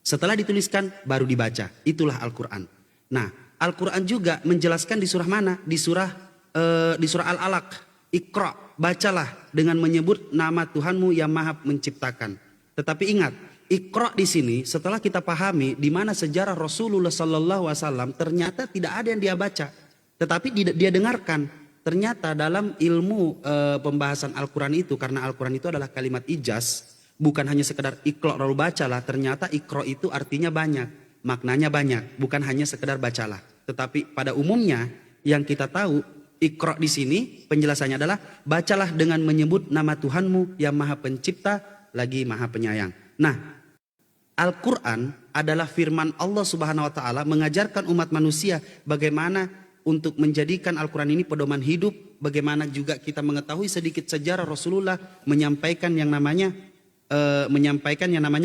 Setelah dituliskan baru dibaca. Itulah Al-Quran. Nah, Al-Quran juga menjelaskan di surah mana? Di surah Al-Alaq. Iqra, bacalah dengan menyebut nama Tuhanmu yang Maha Menciptakan. Tetapi ingat, Iqra di sini setelah kita pahami di mana sejarah Rasulullah SAW ternyata tidak ada yang dia baca, tetapi dia dengarkan. Ternyata dalam ilmu pembahasan Al-Quran itu, karena Al-Quran itu adalah kalimat ijaz, bukan hanya sekedar Iqra lalu bacalah. Ternyata Iqra itu artinya banyak, maknanya banyak, bukan hanya sekedar bacalah. Tetapi pada umumnya yang kita tahu Iqra di sini penjelasannya adalah bacalah dengan menyebut nama Tuhanmu yang Maha Pencipta lagi Maha Penyayang. Nah, Al-Quran adalah firman Allah Subhanahu wa Ta'ala mengajarkan umat manusia bagaimana untuk menjadikan Al-Quran ini pedoman hidup. Bagaimana juga kita mengetahui sedikit sejarah Rasulullah menyampaikan yang namanya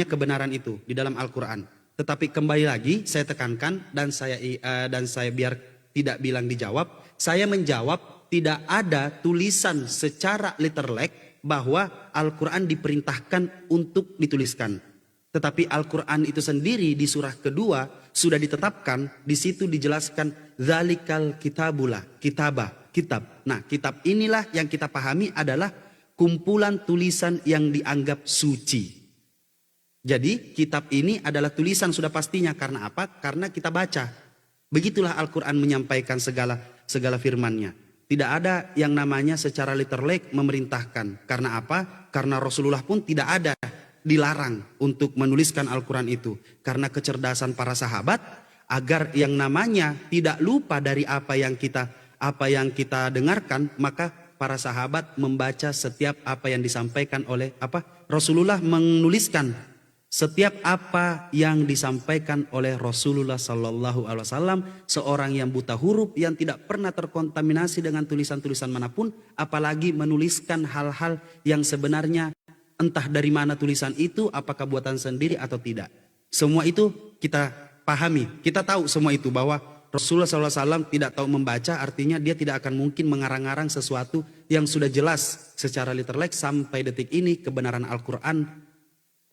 kebenaran itu di dalam Al-Quran. Tetapi kembali lagi saya tekankan dan saya biar tidak bilang dijawab, saya menjawab tidak ada tulisan secara letterlek bahwa Al-Quran diperintahkan untuk dituliskan. Tetapi Al-Quran itu sendiri di surah kedua sudah ditetapkan, di situ dijelaskan zalikal kitabula, kitab. Nah, kitab inilah yang kita pahami adalah kumpulan tulisan yang dianggap suci. Jadi kitab ini adalah tulisan sudah pastinya. Karena apa? Karena kita baca. Begitulah Al-Quran menyampaikan segala firman-Nya. Tidak ada yang namanya secara literally memerintahkan. Karena apa? Karena Rasulullah pun tidak ada dilarang untuk menuliskan Al-Quran itu. Karena kecerdasan para sahabat agar yang namanya tidak lupa dari apa yang kita dengarkan, maka para sahabat membaca setiap apa yang disampaikan oleh Rasulullah, menuliskan setiap apa yang disampaikan oleh Rasulullah Sallallahu Alaihi Wasallam, seorang yang buta huruf yang tidak pernah terkontaminasi dengan tulisan-tulisan manapun, apalagi menuliskan hal-hal yang sebenarnya entah dari mana tulisan itu, apakah buatan sendiri atau tidak. Semua itu kita pahami, kita tahu semua itu bahwa Rasulullah SAW tidak tahu membaca, artinya dia tidak akan mungkin mengarang-arang sesuatu yang sudah jelas secara literally sampai detik ini kebenaran Al-Quran,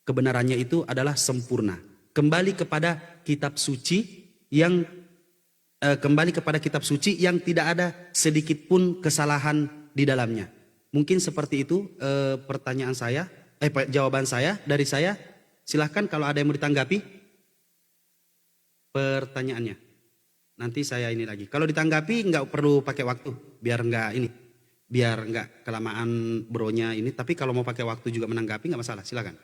kebenarannya itu adalah sempurna. Kembali kepada kitab suci yang tidak ada sedikit pun kesalahan di dalamnya. Mungkin seperti itu jawaban saya dari saya. Silahkan kalau ada yang mau ditanggapi pertanyaannya. Nanti saya ini lagi. Kalau ditanggapi nggak perlu pakai waktu, biar nggak kelamaan bronya ini. Tapi kalau mau pakai waktu juga menanggapi nggak masalah, silakan.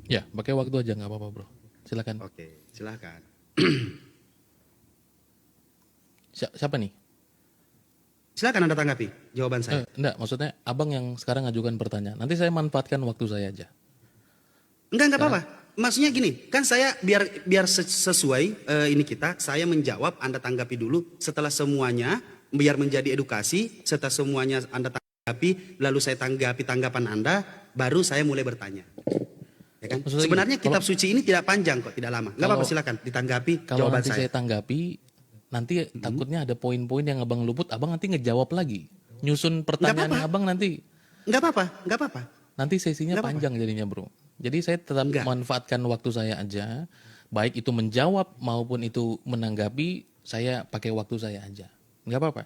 Ya, pakai waktu aja nggak apa-apa bro. Silakan. Oke, silakan. Siapa nih? Silakan Anda tanggapi jawaban saya. Enggak, maksudnya abang yang sekarang ngajukan pertanyaan. Nanti saya manfaatkan waktu saya aja. Enggak apa-apa. Maksudnya gini, kan saya biar sesuai saya menjawab, Anda tanggapi dulu. Setelah semuanya, biar menjadi edukasi, setelah semuanya Anda tanggapi, lalu saya tanggapi tanggapan Anda, baru saya mulai bertanya. Ya kan? Sebenarnya kitab suci ini tidak panjang kok, tidak lama. Enggak apa-apa, silakan ditanggapi kalau jawaban nanti saya tanggapi, nanti takutnya ada poin-poin yang abang luput, abang nanti ngejawab lagi. Nyusun pertanyaan abang nanti. Enggak apa-apa. Nanti sesinya panjang jadinya bro. Jadi saya tetap manfaatkan waktu saya aja. Baik itu menjawab maupun itu menanggapi, saya pakai waktu saya aja. Enggak apa-apa.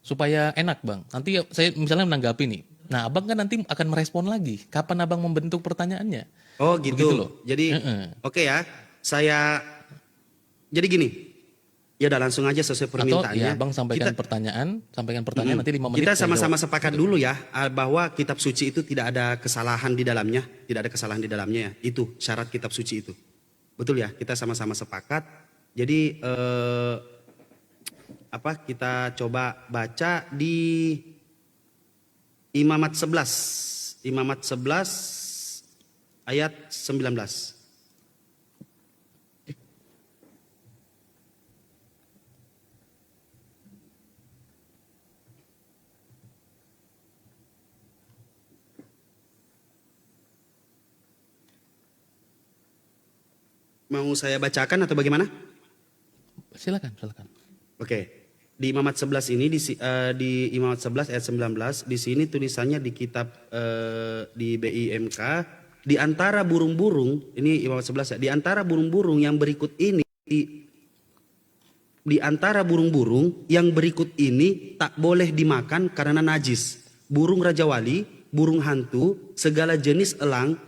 Supaya enak bang. Nanti saya misalnya menanggapi nih. Nah abang kan nanti akan merespon lagi. Kapan abang membentuk pertanyaannya. Oh gitu. Begitu loh. Jadi oke ya. Jadi gini. Ya udah langsung aja sesuai permintaannya. Atau ya bang sampaikan pertanyaan nanti 5 menit. Kita sama-sama sepakat dulu ya bahwa kitab suci itu tidak ada kesalahan di dalamnya, ya. Itu syarat kitab suci itu. Betul ya? Kita sama-sama sepakat. Jadi kita coba baca di Imamat 11 ayat 19. Mau saya bacakan atau bagaimana? Silakan. Oke. Di Imamat 11 ini di Imamat 11 ayat 19 di sini tulisannya di kitab di BIMK di antara burung-burung, ini Imamat 11 ya, di antara burung-burung yang berikut ini, di antara burung-burung yang berikut ini tak boleh dimakan karena najis. Burung Raja Wali, burung hantu, segala jenis elang,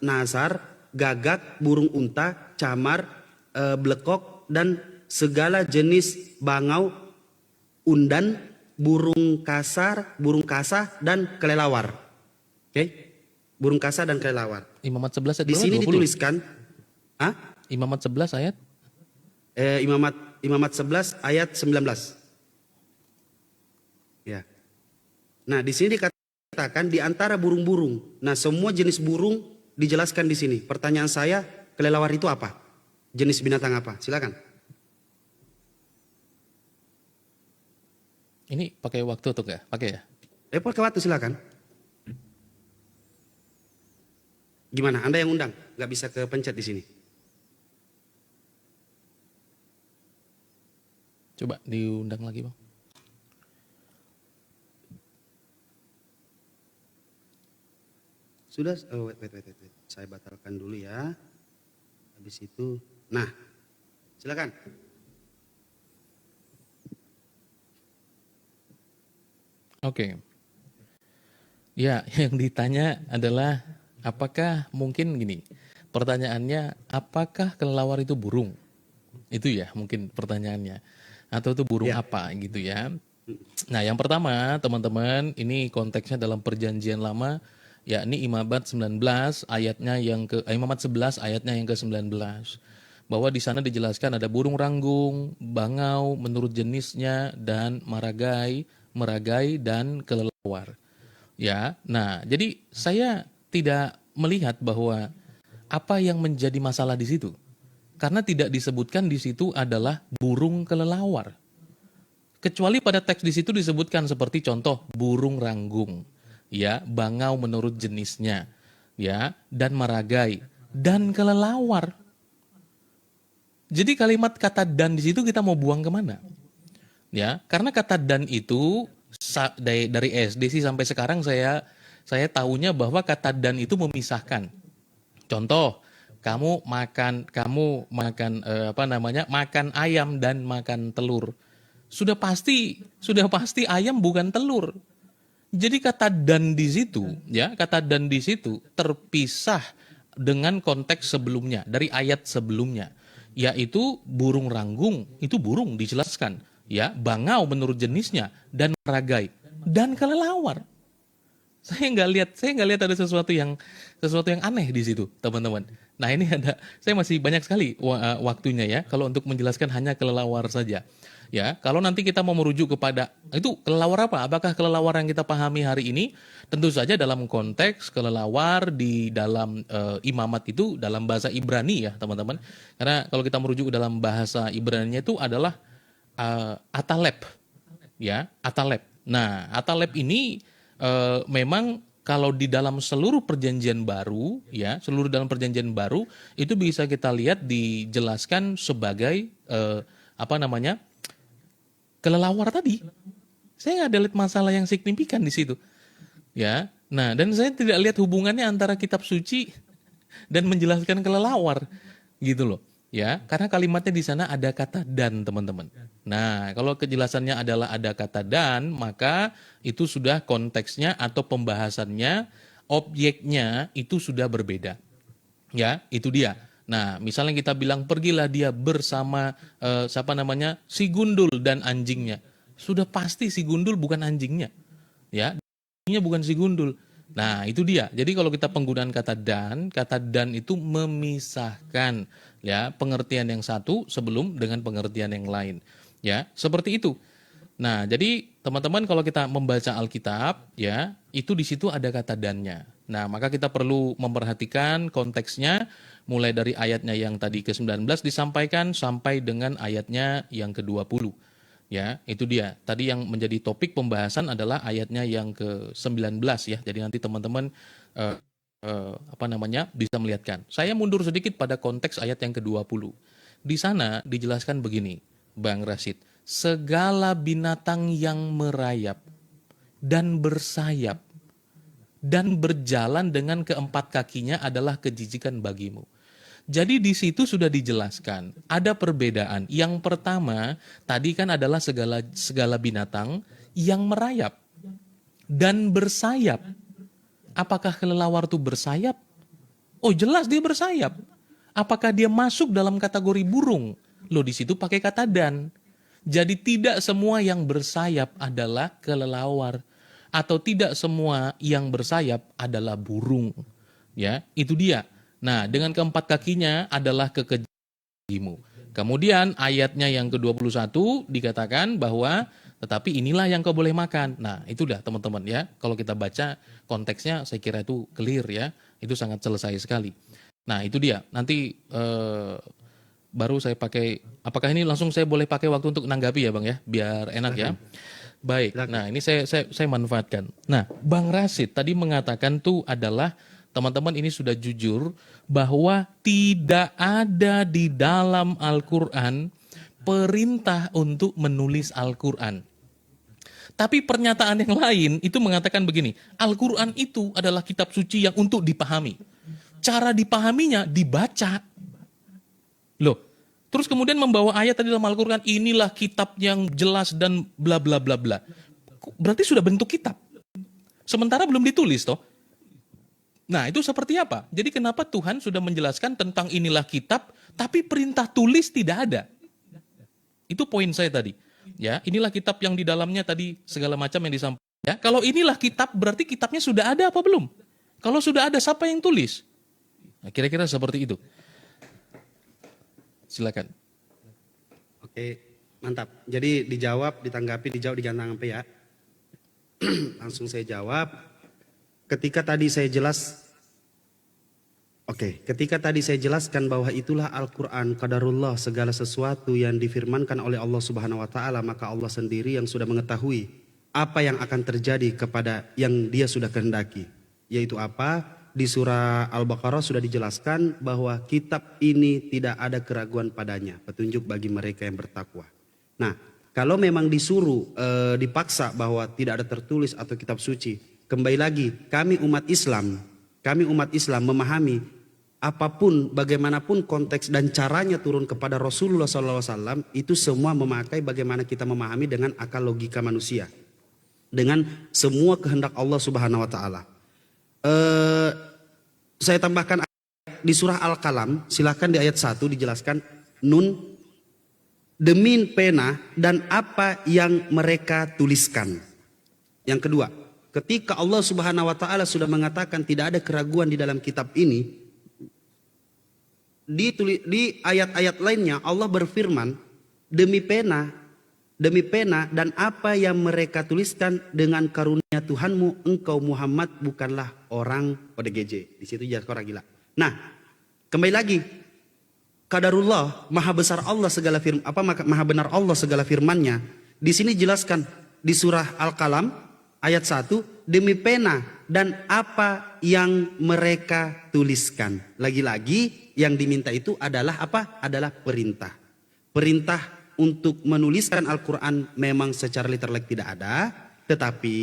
nasar, gagak, burung unta, camar, blekok, dan segala jenis bangau, undan, burung kasah, dan kelelawar. Oke? Burung kasah dan kelelawar. Imamat 11 ayat Di berapa? sini 20? dituliskan, Imamat 11 ayat? Imamat 11 ayat 19. Ya. Nah, di sini dikatakan di antara burung-burung. Nah, semua jenis burung dijelaskan di sini. Pertanyaan saya, kelelawar itu apa? Jenis binatang apa? Silakan. Ini pakai waktu atau enggak? Pakai ya? Pakai waktu silakan. Gimana? Anda yang undang, nggak bisa kepencet di sini. Coba diundang lagi, Bang. Sudah, wait. Saya batalkan dulu ya. Habis itu, nah, silakan. Oke. Ya, yang ditanya adalah apakah mungkin gini. Pertanyaannya, apakah kelelawar itu burung? Itu ya mungkin pertanyaannya. Atau itu burung apa gitu ya. Nah, yang pertama, teman-teman, ini konteksnya dalam Perjanjian Lama, yakni Imamat 19 ayatnya yang ke Imamat 11 ayatnya yang ke-19. Bahwa di sana dijelaskan ada burung ranggung, bangau menurut jenisnya, dan meragai dan kelelawar. Ya. Nah, jadi saya tidak melihat bahwa apa yang menjadi masalah di situ. Karena tidak disebutkan di situ adalah burung kelelawar. Kecuali pada teks di situ disebutkan seperti contoh burung ranggung, ya, bangau menurut jenisnya, ya, dan meragai dan kelelawar. Jadi kalimat kata dan di situ kita mau buang kemana? Ya, karena kata dan itu dari SD sih sampai sekarang saya tahunya bahwa kata dan itu memisahkan. Contoh, kamu makan makan ayam dan makan telur. Sudah pasti ayam bukan telur. Jadi kata dan di situ, ya, kata dan di situ terpisah dengan konteks sebelumnya, dari ayat sebelumnya, yaitu burung ranggung, itu burung dijelaskan, ya, bangau menurut jenisnya, dan meragai dan kelelawar. Saya nggak lihat ada sesuatu yang aneh di situ, teman-teman. Nah, ini saya masih banyak sekali waktunya ya, kalau untuk menjelaskan hanya kelelawar saja. Ya, kalau nanti kita mau merujuk kepada itu kelelawar apa? Apakah kelelawar yang kita pahami hari ini? Tentu saja dalam konteks kelelawar di dalam imamat itu dalam bahasa Ibrani ya, teman-teman. Karena kalau kita merujuk dalam bahasa Ibrani itu adalah ataleb. Ya, ataleb. Nah, ataleb ini memang kalau di dalam seluruh perjanjian baru, ya, seluruh dalam perjanjian baru itu bisa kita lihat dijelaskan sebagai kelelawar tadi. Saya nggak ada lihat masalah yang signifikan di situ, ya. Nah, dan saya tidak lihat hubungannya antara kitab suci dan menjelaskan kelelawar, gitu loh, ya. Karena kalimatnya di sana ada kata dan, teman-teman. Nah, kalau kejelasannya adalah ada kata dan, maka itu sudah konteksnya atau pembahasannya, objeknya itu sudah berbeda. Ya, itu dia. Nah, misalnya kita bilang pergilah dia bersama si gundul dan anjingnya. Sudah pasti si gundul bukan anjingnya. Ya, anjingnya bukan si gundul. Nah, itu dia. Jadi kalau kita penggunaan kata dan itu memisahkan ya pengertian yang satu sebelum dengan pengertian yang lain. Ya, seperti itu. Nah, jadi teman-teman kalau kita membaca Alkitab, ya, itu di situ ada kata dannya. Nah, maka kita perlu memperhatikan konteksnya mulai dari ayatnya yang tadi ke-19 disampaikan sampai dengan ayatnya yang ke-20. Ya, itu dia. Tadi yang menjadi topik pembahasan adalah ayatnya yang ke-19 ya. Jadi nanti teman-teman bisa melihatkan. Saya mundur sedikit pada konteks ayat yang ke-20. Di sana dijelaskan begini, Bang Rasid. Segala binatang yang merayap dan bersayap dan berjalan dengan keempat kakinya adalah kejijikan bagimu. Jadi di situ sudah dijelaskan, ada perbedaan. Yang pertama, tadi kan adalah segala binatang yang merayap dan bersayap. Apakah kelelawar itu bersayap? Oh, jelas dia bersayap. Apakah dia masuk dalam kategori burung? Loh, di situ pakai kata dan. Jadi tidak semua yang bersayap adalah kelelawar atau tidak semua yang bersayap adalah burung. Ya, itu dia. Nah, dengan keempat kakinya adalah kekejimu. Kemudian ayatnya yang ke-21 dikatakan bahwa tetapi inilah yang kau boleh makan. Nah, itu dah teman-teman ya. Kalau kita baca konteksnya saya kira itu clear ya. Itu sangat selesai sekali. Nah, itu dia. Nanti baru saya pakai, apakah ini langsung saya boleh pakai waktu untuk nanggapi ya Bang ya? Biar enak ya. Baik, nah ini saya manfaatkan. Nah, Bang Rasid tadi mengatakan tuh adalah teman-teman ini sudah jujur bahwa tidak ada di dalam Al-Quran perintah untuk menulis Al-Quran. Tapi pernyataan yang lain itu mengatakan begini, Al-Quran itu adalah kitab suci yang untuk dipahami. Cara dipahaminya dibaca. Loh, terus kemudian membawa ayat tadi dalam Al-Quran, inilah kitab yang jelas dan bla bla bla bla. Berarti sudah bentuk kitab. Sementara belum ditulis toh. Nah, itu seperti apa? Jadi kenapa Tuhan sudah menjelaskan tentang inilah kitab, tapi perintah tulis tidak ada? Itu poin saya tadi. Ya, inilah kitab yang di dalamnya tadi segala macam yang disampaikan. Ya, kalau inilah kitab, berarti kitabnya sudah ada apa belum? Kalau sudah ada, siapa yang tulis? Nah, kira-kira seperti itu. Silakan. Oke, mantap. Jadi dijawab, ditanggapi, dijawab, ditanggapi ya. Langsung saya jawab. Ketika tadi saya jelaskan bahwa itulah Al-Quran, qadarullah, segala sesuatu yang difirmankan oleh Allah Subhanahu wa Ta'ala, maka Allah sendiri yang sudah mengetahui apa yang akan terjadi kepada yang Dia sudah kehendaki. Yaitu apa? Di surah Al-Baqarah sudah dijelaskan bahwa kitab ini tidak ada keraguan padanya, petunjuk bagi mereka yang bertakwa. Nah, kalau memang disuruh dipaksa bahwa tidak ada tertulis atau kitab suci, kembali lagi kami umat Islam memahami apapun bagaimanapun konteks dan caranya turun kepada Rasulullah SAW, itu semua memakai bagaimana kita memahami dengan akal logika manusia, dengan semua kehendak Allah Subhanahu wa Ta'ala. Saya tambahkan di surah Al-Qalam, silahkan di ayat 1 dijelaskan, nun demi pena dan apa yang mereka tuliskan. Yang kedua, ketika Allah Subhanahu wa Ta'ala sudah mengatakan tidak ada keraguan di dalam kitab ini, di ayat-ayat lainnya Allah berfirman, demi pena dan apa yang mereka tuliskan dengan karunia Tuhanmu, engkau Muhammad bukanlah orang ODGJ. Di situ jelas orang gila. Nah, kembali lagi, qadarullah, maha besar Allah segala maha benar Allah segala firman-Nya. Di sini jelaskan di surah Al-Qalam ayat 1, demi pena dan apa yang mereka tuliskan. Lagi-lagi yang diminta itu adalah apa? Adalah perintah. Perintah untuk menuliskan Al-Quran memang secara literal tidak ada, tetapi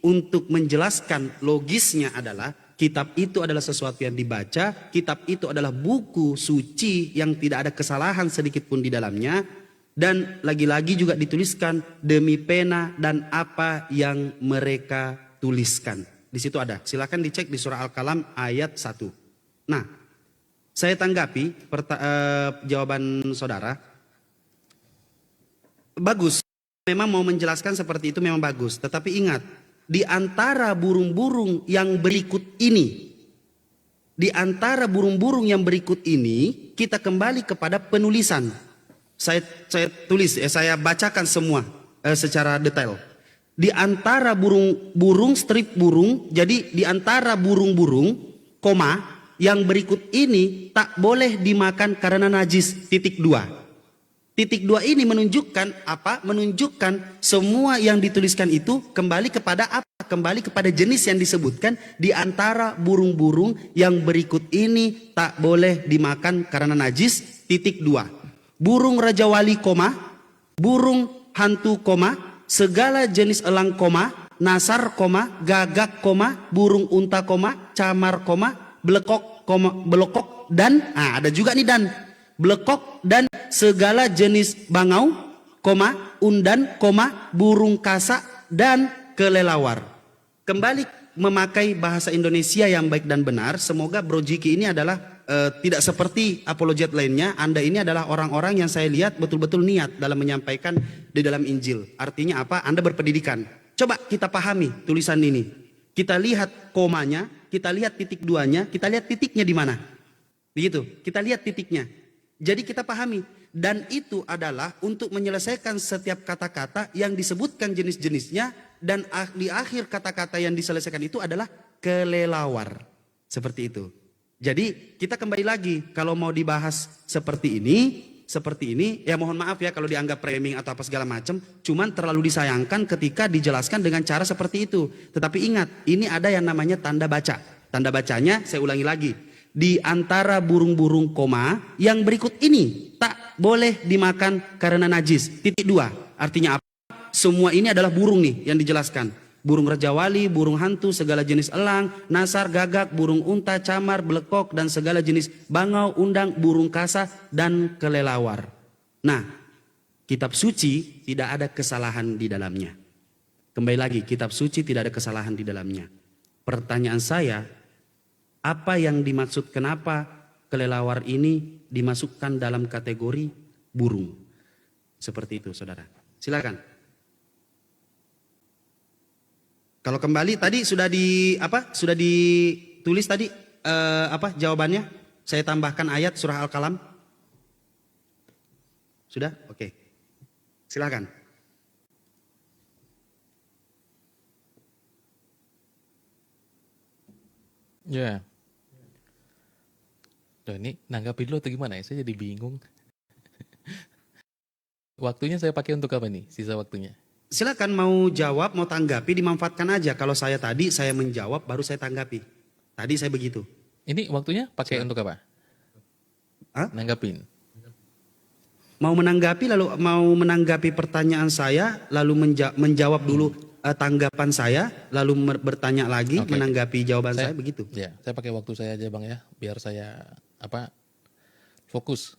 untuk menjelaskan logisnya adalah kitab itu adalah sesuatu yang dibaca, kitab itu adalah buku suci yang tidak ada kesalahan sedikit pun di dalamnya, dan lagi-lagi juga dituliskan demi pena dan apa yang mereka tuliskan. Di situ ada, silakan dicek di surah Al-Qalam ayat 1. Nah, saya tanggapi jawaban saudara. Bagus, memang mau menjelaskan seperti itu memang bagus. Tetapi ingat, di antara burung-burung yang berikut ini, kita kembali kepada penulisan. Saya tulis, saya bacakan semua secara detail. Di antara burung strip burung, jadi di antara burung-burung, koma, yang berikut ini tak boleh dimakan karena najis, titik 2. Titik 2 ini menunjukkan apa? Menunjukkan semua yang dituliskan itu kembali kepada apa? Kembali kepada jenis yang disebutkan di antara burung-burung yang berikut ini tak boleh dimakan karena najis, titik 2. Burung Raja Wali, koma, burung hantu, koma, segala jenis elang, koma, nasar, gagak, burung unta, camar, belekok, belekok dan ada juga nih dan belekok dan segala jenis bangau, undan, burung kasa dan kelelawar. Kembali memakai bahasa Indonesia yang baik dan benar. Semoga Bro Jiki ini adalah tidak seperti apologet lainnya. Anda ini adalah orang-orang yang saya lihat betul-betul niat dalam menyampaikan di dalam Injil. Artinya apa? Anda berpendidikan. Coba kita pahami tulisan ini. Kita lihat komanya, kita lihat titik duanya, kita lihat titiknya di mana. Begitu, kita lihat titiknya. Jadi kita pahami. Dan itu adalah untuk menyelesaikan setiap kata-kata yang disebutkan jenis-jenisnya. Dan di akhir kata-kata yang diselesaikan itu adalah kelelawar. Seperti itu. Jadi kita kembali lagi, kalau mau dibahas seperti ini, ya mohon maaf ya kalau dianggap framing atau apa segala macam, cuman terlalu disayangkan ketika dijelaskan dengan cara seperti itu. Tetapi ingat, ini ada yang namanya tanda baca. Tanda bacanya, saya ulangi lagi, di antara burung-burung koma yang berikut ini tak boleh dimakan karena najis. Titik 2, artinya apa? Semua ini adalah burung nih yang dijelaskan. Burung rajawali, burung hantu, segala jenis elang, nasar, gagak, burung unta, camar, belekok, dan segala jenis bangau, undang, burung kasa, dan kelelawar. Nah, kitab suci tidak ada kesalahan di dalamnya. Kembali lagi, kitab suci tidak ada kesalahan di dalamnya. Pertanyaan saya, apa yang dimaksud kenapa kelelawar ini dimasukkan dalam kategori burung? Seperti itu, saudara. Silakan. Kalau kembali tadi sudah ditulis tadi jawabannya? Saya tambahkan ayat surah Al-Qalam. Sudah? Oke. Silakan. Ya. Loh, ini nanggapin dulu atau gimana ya? Saya jadi bingung. Waktunya saya pakai untuk apa nih? Sisa waktunya. Silakan mau jawab, mau tanggapi, dimanfaatkan aja. Kalau saya tadi saya menjawab, baru saya tanggapi. Tadi saya begitu. Ini waktunya pakai untuk apa? Hah? Nanggapin. Mau menanggapi pertanyaan saya, lalu menjawab dulu tanggapan saya, lalu bertanya lagi, menanggapi jawaban saya begitu. Ya, saya pakai waktu saya aja Bang ya, biar saya fokus.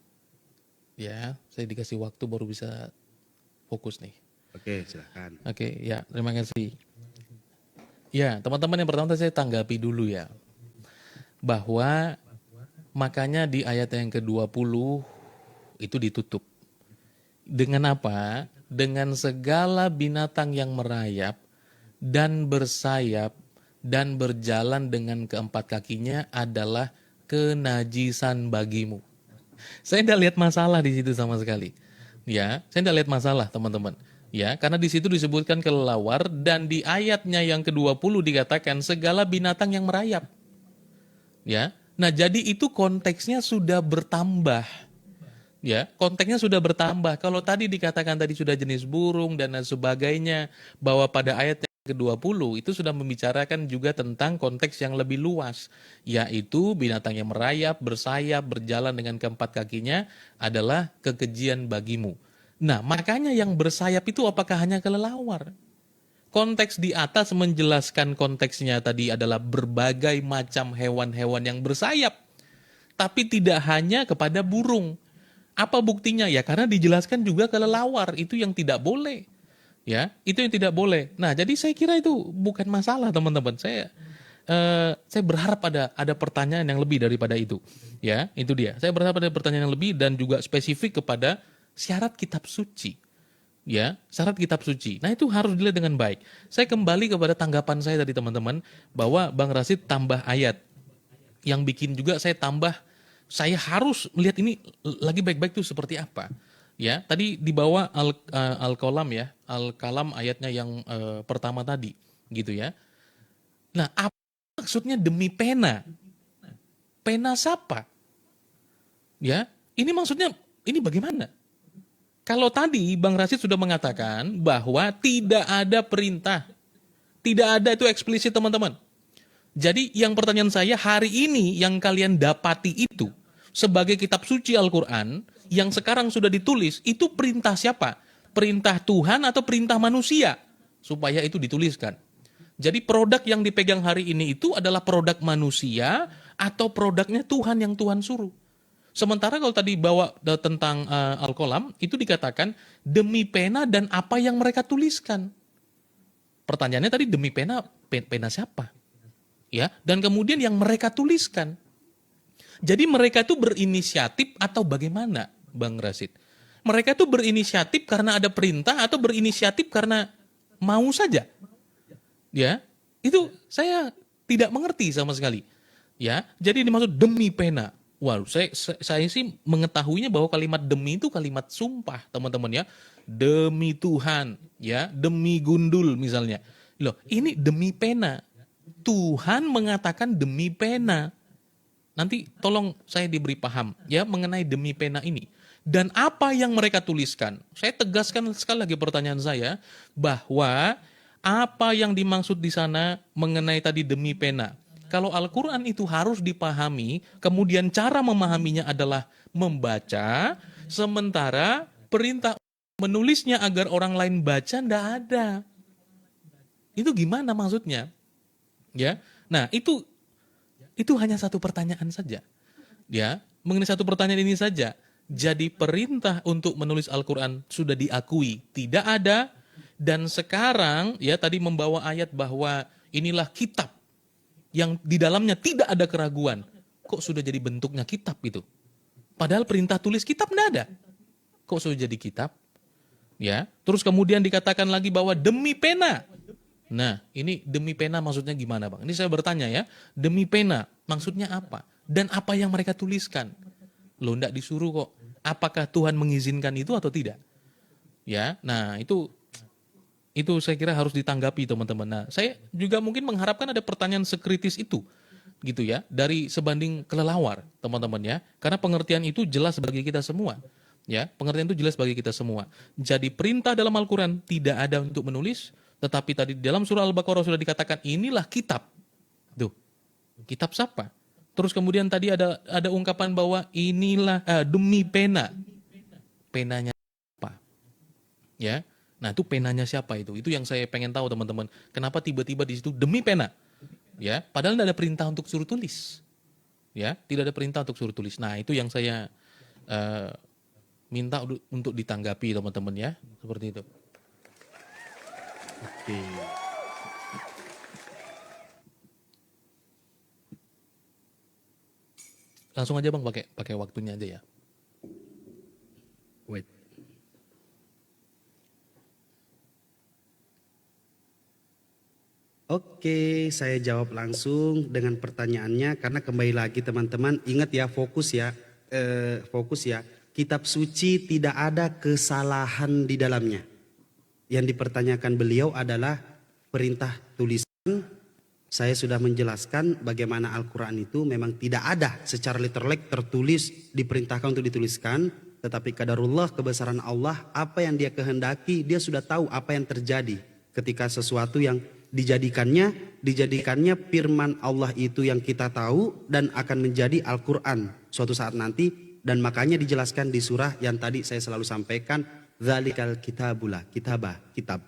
Ya, saya dikasih waktu baru bisa fokus nih. Oke, silakan. Oke, ya, terima kasih. Ya, teman-teman, yang pertama saya tanggapi dulu ya. Bahwa makanya di ayat yang ke-20 itu ditutup. Dengan apa? Dengan segala binatang yang merayap dan bersayap dan berjalan dengan keempat kakinya adalah kenajisan bagimu. Saya tidak lihat masalah di situ sama sekali. Ya, saya tidak lihat masalah, teman-teman. Ya, karena di situ disebutkan kelelawar dan di ayatnya yang ke-20 dikatakan segala binatang yang merayap. Ya. Nah, jadi itu konteksnya sudah bertambah. Ya, konteksnya sudah bertambah. Kalau tadi dikatakan tadi sudah jenis burung dan sebagainya, bahwa pada ayat yang ke-20 itu sudah membicarakan juga tentang konteks yang lebih luas, yaitu binatang yang merayap, bersayap, berjalan dengan keempat kakinya adalah kekejian bagimu. Nah, makanya yang bersayap itu apakah hanya kelelawar? Konteks di atas menjelaskan konteksnya tadi adalah berbagai macam hewan-hewan yang bersayap. Tapi tidak hanya kepada burung. Apa buktinya? Ya karena dijelaskan juga kelelawar, itu yang tidak boleh. Ya, itu yang tidak boleh. Nah, jadi saya kira itu bukan masalah, teman-teman. Saya berharap ada pertanyaan yang lebih daripada itu. Ya, itu dia. Saya berharap ada pertanyaan yang lebih dan juga spesifik kepada syarat kitab suci. Ya, syarat kitab suci. Nah, itu harus dilihat dengan baik. Saya kembali kepada tanggapan saya tadi, teman-teman, bahwa Bang Rasid tambah ayat. Yang bikin juga saya saya harus melihat ini lagi baik-baik itu seperti apa. Ya, tadi di bawah Al-Qalam ya, Al-Qalam ayatnya yang pertama tadi, gitu ya. Nah, apa maksudnya demi pena? Pena siapa? Ya, ini maksudnya ini bagaimana? Kalau tadi Bang Rasid sudah mengatakan bahwa tidak ada perintah. Tidak ada itu eksplisit, teman-teman. Jadi yang pertanyaan saya hari ini yang kalian dapati itu sebagai kitab suci Al-Quran yang sekarang sudah ditulis, itu perintah siapa? Perintah Tuhan atau perintah manusia? Supaya itu dituliskan. Jadi produk yang dipegang hari ini itu adalah produk manusia atau produknya Tuhan yang Tuhan suruh. Sementara kalau tadi bawa tentang Al-Qalam, itu dikatakan demi pena dan apa yang mereka tuliskan. Pertanyaannya tadi demi pena, pena siapa? Ya, dan kemudian yang mereka tuliskan. Jadi mereka itu berinisiatif atau bagaimana, Bang Rasid? Mereka itu berinisiatif karena ada perintah atau berinisiatif karena mau saja? Ya, itu saya tidak mengerti sama sekali. Ya, jadi dimaksud demi pena. Waduh, saya sih mengetahuinya bahwa kalimat demi itu kalimat sumpah, teman-teman ya. Demi Tuhan, ya, demi gundul misalnya. Loh, ini demi pena. Tuhan mengatakan demi pena. Nanti tolong saya diberi paham ya mengenai demi pena ini. Dan apa yang mereka tuliskan. Saya tegaskan sekali lagi pertanyaan saya bahwa apa yang dimaksud di sana mengenai tadi demi pena. Kalau Al-Quran itu harus dipahami, kemudian cara memahaminya adalah membaca, sementara perintah menulisnya agar orang lain baca ndak ada. Itu gimana maksudnya? Ya, nah itu hanya satu pertanyaan saja. Ya, mengenai satu pertanyaan ini saja. Jadi perintah untuk menulis Al-Quran sudah diakui tidak ada, dan sekarang ya tadi membawa ayat bahwa inilah kitab yang di dalamnya tidak ada keraguan. Kok sudah jadi bentuknya kitab itu? Padahal perintah tulis kitab tidak ada. Kok sudah jadi kitab? Ya, terus kemudian dikatakan lagi bahwa demi pena. Nah, ini demi pena maksudnya gimana, Bang? Ini saya bertanya ya, demi pena maksudnya apa? Dan apa yang mereka tuliskan? Loh, enggak disuruh kok. Apakah Tuhan mengizinkan itu atau tidak? Ya, nah itu saya kira harus ditanggapi teman-teman. Nah, saya juga mungkin mengharapkan ada pertanyaan sekritis itu, gitu ya, dari sebanding kelelawar, teman-teman ya. Karena pengertian itu jelas bagi kita semua. Ya, pengertian itu jelas bagi kita semua. Jadi perintah dalam Al-Quran tidak ada untuk menulis, tetapi tadi dalam surah Al-Baqarah sudah dikatakan inilah kitab. Tuh, kitab siapa? Terus kemudian tadi ada ungkapan bahwa inilah demi pena. Penanya apa? Ya. Nah, itu penanya siapa itu? Itu yang saya pengen tahu teman-teman. Kenapa tiba-tiba di situ demi pena? Ya, padahal tidak ada perintah untuk suruh tulis. Ya, tidak ada perintah untuk suruh tulis. Nah, itu yang saya minta untuk ditanggapi teman-teman ya, seperti itu. Oke. Langsung aja Bang pakai waktunya aja ya. Wait. Oke, saya jawab langsung dengan pertanyaannya karena kembali lagi teman-teman ingat ya fokus ya, kitab suci tidak ada kesalahan di dalamnya. Yang dipertanyakan beliau adalah perintah tulisan. Saya sudah menjelaskan bagaimana Al-Quran itu memang tidak ada secara literally tertulis diperintahkan untuk dituliskan. Tetapi qadarullah, kebesaran Allah, apa yang dia kehendaki, dia sudah tahu apa yang terjadi. Ketika sesuatu yang dijadikannya firman Allah itu yang kita tahu dan akan menjadi Al-Quran suatu saat nanti. Dan makanya dijelaskan di surah yang tadi saya selalu sampaikan, Dzalikal kitabula, kitab.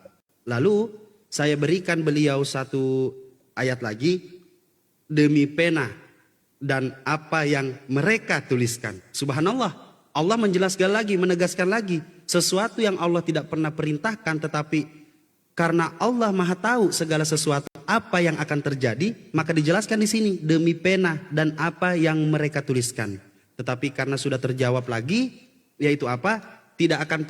Lalu saya berikan beliau satu ayat lagi, demi pena dan apa yang mereka tuliskan. Subhanallah, Allah menjelaskan lagi, menegaskan lagi sesuatu yang Allah tidak pernah perintahkan, tetapi karena Allah Maha tahu segala sesuatu apa yang akan terjadi, maka dijelaskan di sini demi pena dan apa yang mereka tuliskan. Tetapi karena sudah terjawab lagi, yaitu apa? Tidak akan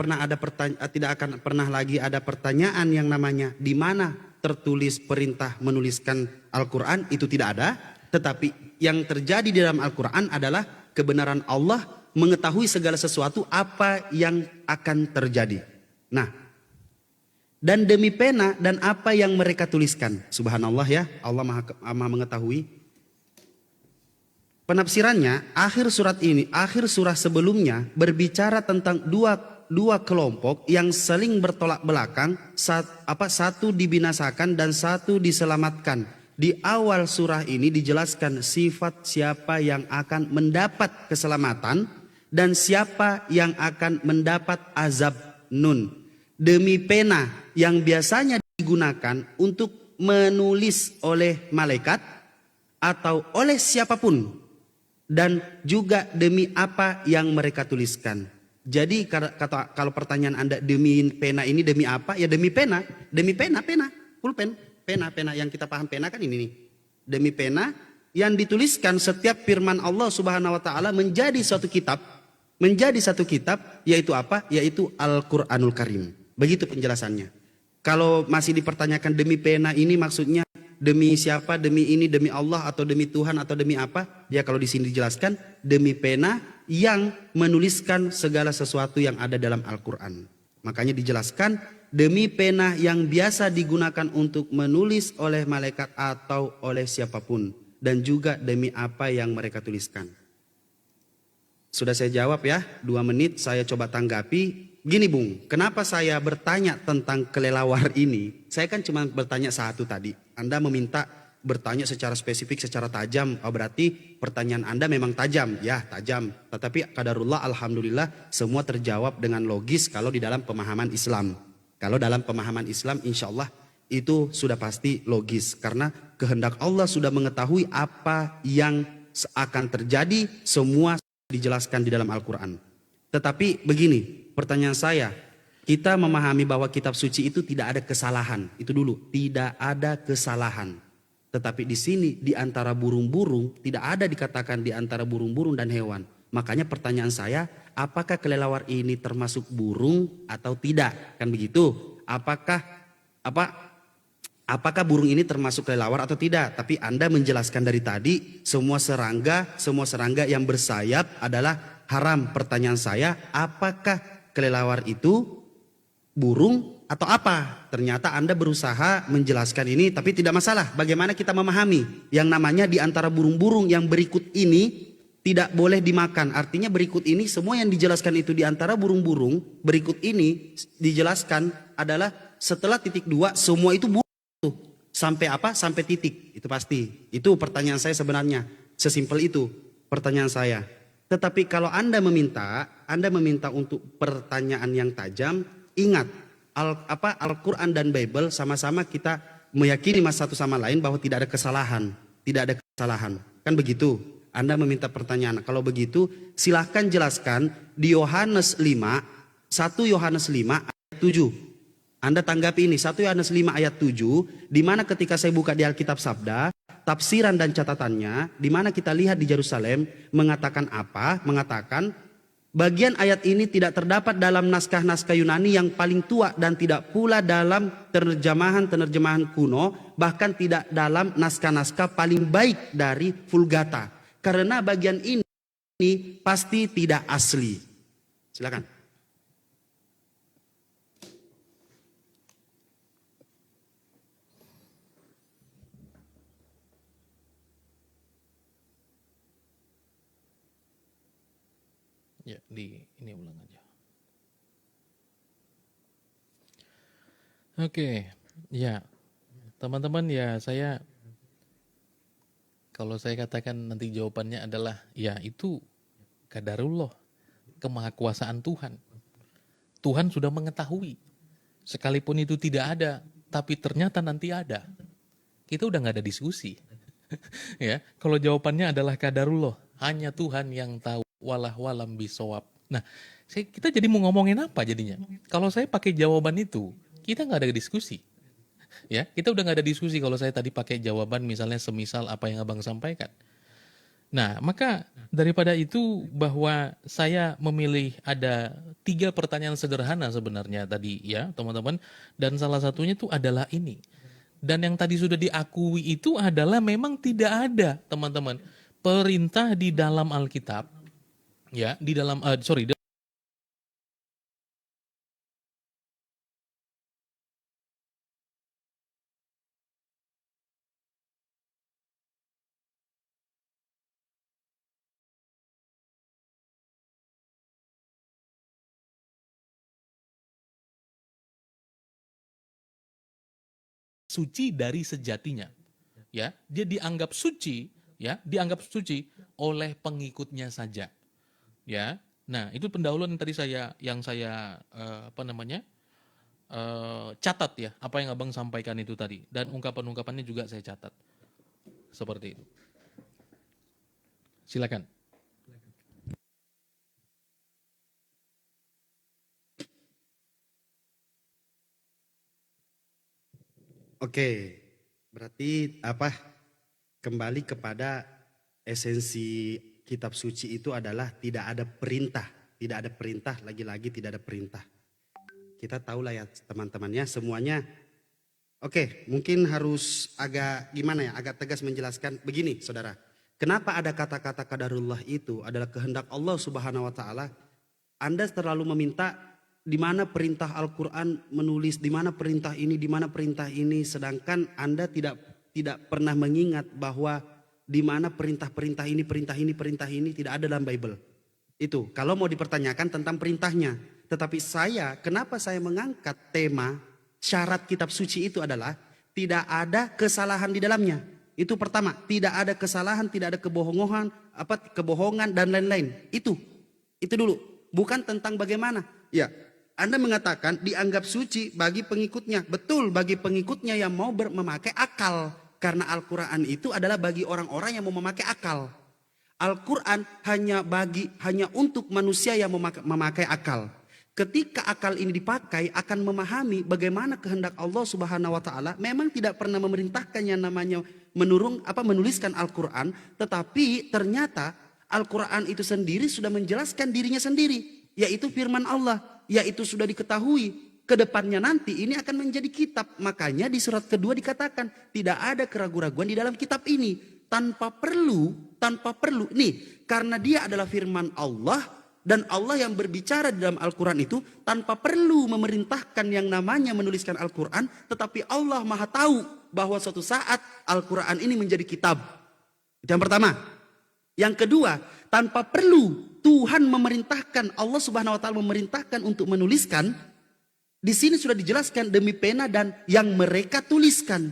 pernah lagi ada pertanyaan yang namanya di mana tertulis perintah menuliskan Al-Quran, itu tidak ada. Tetapi yang terjadi di dalam Al-Quran adalah kebenaran Allah mengetahui segala sesuatu apa yang akan terjadi. Nah, dan demi pena dan apa yang mereka tuliskan. Subhanallah ya, Allah maha mengetahui. Penafsirannya, akhir surah sebelumnya berbicara tentang dua kelompok yang saling bertolak belakang, satu dibinasakan dan satu diselamatkan. Di awal surah ini dijelaskan sifat siapa yang akan mendapat keselamatan dan siapa yang akan mendapat azab. Nun, demi pena yang biasanya digunakan untuk menulis oleh malaikat atau oleh siapapun, dan juga demi apa yang mereka tuliskan. Jadi kalau pertanyaan Anda demi pena ini demi apa? Ya demi pena, pena, pulpen, pena yang kita paham pena kan ini nih. Demi pena yang dituliskan setiap firman Allah Subhanahu wa taala menjadi satu kitab, yaitu apa? Yaitu Al-Qur'anul Karim. Begitu penjelasannya. Kalau masih dipertanyakan demi pena ini maksudnya demi siapa, demi ini, demi Allah atau demi Tuhan atau demi apa? Ya kalau di sini dijelaskan demi pena yang menuliskan segala sesuatu yang ada dalam Al-Quran. Makanya dijelaskan demi pena yang biasa digunakan untuk menulis oleh malaikat atau oleh siapapun. Dan juga demi apa yang mereka tuliskan. Sudah saya jawab ya, 2 menit saya coba tanggapi. Gini Bung, kenapa saya bertanya tentang kelelawar ini? Saya kan cuma bertanya satu tadi. Anda meminta bertanya secara spesifik, secara tajam. Oh, berarti pertanyaan Anda memang tajam. Ya, tajam. Tetapi qadarullah alhamdulillah semua terjawab dengan logis kalau di dalam pemahaman Islam. Kalau dalam pemahaman Islam insya Allah itu sudah pasti logis. Karena kehendak Allah sudah mengetahui apa yang akan terjadi, semua dijelaskan di dalam Al-Quran. Tetapi begini, pertanyaan saya, kita memahami bahwa kitab suci itu tidak ada kesalahan. Itu dulu, tidak ada kesalahan. Tetapi di sini di antara burung-burung tidak ada dikatakan di antara burung-burung dan hewan. Makanya pertanyaan saya, apakah kelelawar ini termasuk burung atau tidak? Kan begitu. Apakah burung ini termasuk kelelawar atau tidak? Tapi Anda menjelaskan dari tadi semua serangga yang bersayap adalah haram. Pertanyaan saya, apakah kelelawar itu burung atau apa? Ternyata Anda berusaha menjelaskan ini tapi tidak masalah. Bagaimana kita memahami yang namanya di antara burung-burung yang berikut ini tidak boleh dimakan. Artinya berikut ini semua yang dijelaskan itu di antara burung-burung berikut ini dijelaskan adalah setelah titik 2 semua itu burung. Sampai apa? Sampai titik. Itu pasti. Itu pertanyaan saya sebenarnya. Sesimpel itu pertanyaan saya. Tetapi kalau Anda meminta untuk pertanyaan yang tajam, ingat Al-Quran dan Bible sama-sama kita meyakini satu sama lain bahwa tidak ada kesalahan, kan begitu? Anda meminta pertanyaan. Kalau begitu, silahkan jelaskan di Yohanes 5, 1 Yohanes 5 ayat 7. Anda tanggapi ini 1 Yohanes 5 ayat 7, di mana ketika saya buka di Alkitab Sabda, tafsiran dan catatannya, di mana kita lihat di Yerusalem mengatakan apa? Mengatakan bagian ayat ini tidak terdapat dalam naskah-naskah Yunani yang paling tua dan tidak pula dalam terjemahan kuno, bahkan tidak dalam naskah-naskah paling baik dari Vulgata. Karena bagian ini pasti tidak asli. Silakan. Ya, ini ulang aja. Oke, ya teman-teman ya kalau saya katakan nanti jawabannya adalah ya itu qadarullah, kemahakuasaan Tuhan. Tuhan sudah mengetahui, sekalipun itu tidak ada, tapi ternyata nanti ada. Kita udah nggak ada diskusi. Ya, kalau jawabannya adalah qadarullah, hanya Tuhan yang tahu. Walam bisawab. Nah, kita jadi mau ngomongin apa jadinya? Kalau saya pakai jawaban itu, kita nggak ada diskusi. Ya, kita udah nggak ada diskusi kalau saya tadi pakai jawaban misalnya semisal apa yang abang sampaikan. Nah, maka daripada itu bahwa saya memilih ada 3 pertanyaan sederhana sebenarnya tadi ya teman-teman. Dan salah satunya itu adalah ini. Dan yang tadi sudah diakui itu adalah memang tidak ada teman-teman. Perintah di dalam Alkitab. Ya, di dalam suci dari sejatinya. Ya, dia dianggap suci, ya, dianggap suci oleh pengikutnya saja. Ya. Nah, itu pendahuluan yang tadi saya catat ya apa yang abang sampaikan itu tadi, dan ungkapan-ungkapannya juga saya catat seperti itu. Silakan. Oke, berarti apa? Kembali kepada esensi kitab suci itu adalah tidak ada perintah, tidak ada perintah, lagi-lagi tidak ada perintah. Kita tahu lah ya teman-temannya semuanya. Oke, mungkin harus agak gimana ya, agak tegas menjelaskan begini, saudara. Kenapa ada kata-kata qadarullah itu adalah kehendak Allah Subhanahu wa taala? Anda terlalu meminta di mana perintah Al-Qur'an menulis, di mana perintah ini, di mana perintah ini, sedangkan Anda tidak pernah mengingat bahwa di mana perintah-perintah ini, perintah ini, perintah ini tidak ada dalam Bible. Itu kalau mau dipertanyakan tentang perintahnya. Tetapi kenapa saya mengangkat tema syarat kitab suci itu adalah tidak ada kesalahan di dalamnya. Itu pertama, tidak ada kesalahan, tidak ada kebohongan dan lain-lain. Itu dulu. Bukan tentang bagaimana. Ya, Anda mengatakan dianggap suci bagi pengikutnya. Betul, bagi pengikutnya yang mau memakai akal. Karena Al-Quran itu adalah bagi orang-orang yang mau memakai akal. Al-Quran hanya untuk manusia yang memakai akal. Ketika akal ini dipakai akan memahami bagaimana kehendak Allah Subhanahu wa taala, memang tidak pernah memerintahkan yang namanya menuliskan Al-Quran, tetapi ternyata Al-Quran itu sendiri sudah menjelaskan dirinya sendiri, yaitu firman Allah, yaitu sudah diketahui kedepannya nanti ini akan menjadi kitab. Makanya di surat kedua dikatakan tidak ada keraguan-raguan di dalam kitab ini, tanpa perlu nih, karena dia adalah firman Allah. Dan Allah yang berbicara di dalam Al-Quran itu tanpa perlu memerintahkan yang namanya menuliskan Al-Quran. Tetapi Allah maha tahu bahwa suatu saat Al-Quran ini menjadi kitab. Itu yang pertama. Yang kedua, tanpa perlu Tuhan memerintahkan, Allah Subhanahu wa taala memerintahkan untuk menuliskan. Di sini sudah dijelaskan demi pena dan yang mereka tuliskan.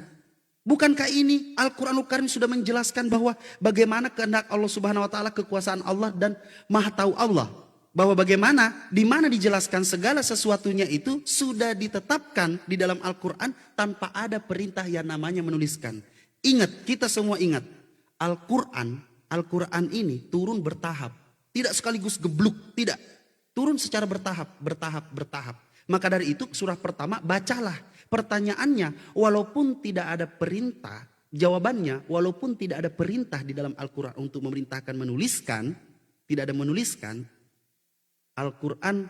Bukankah ini Al-Quranul Karim sudah menjelaskan bahwa bagaimana kehendak Allah Subhanahu wa taala, kekuasaan Allah dan maha tahu Allah. Bahwa bagaimana, di mana dijelaskan segala sesuatunya itu sudah ditetapkan di dalam Al-Quran tanpa ada perintah yang namanya menuliskan. Ingat, kita semua ingat, Al-Quran ini turun bertahap. Tidak sekaligus gebluk, tidak. Turun secara bertahap. Maka dari itu surah pertama bacalah. Pertanyaannya, walaupun tidak ada perintah, jawabannya walaupun tidak ada perintah di dalam Al-Quran untuk memerintahkan menuliskan, tidak ada menuliskan, Al-Quran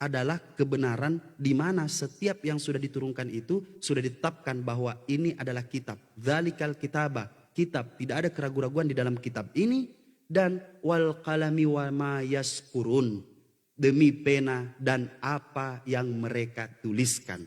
adalah kebenaran di mana setiap yang sudah diturunkan itu sudah ditetapkan bahwa ini adalah kitab. Dzalikal kitaba, kitab, tidak ada keraguan-raguan di dalam kitab ini. Dan wal qalami wa ma yasqurun, demi pena dan apa yang mereka tuliskan.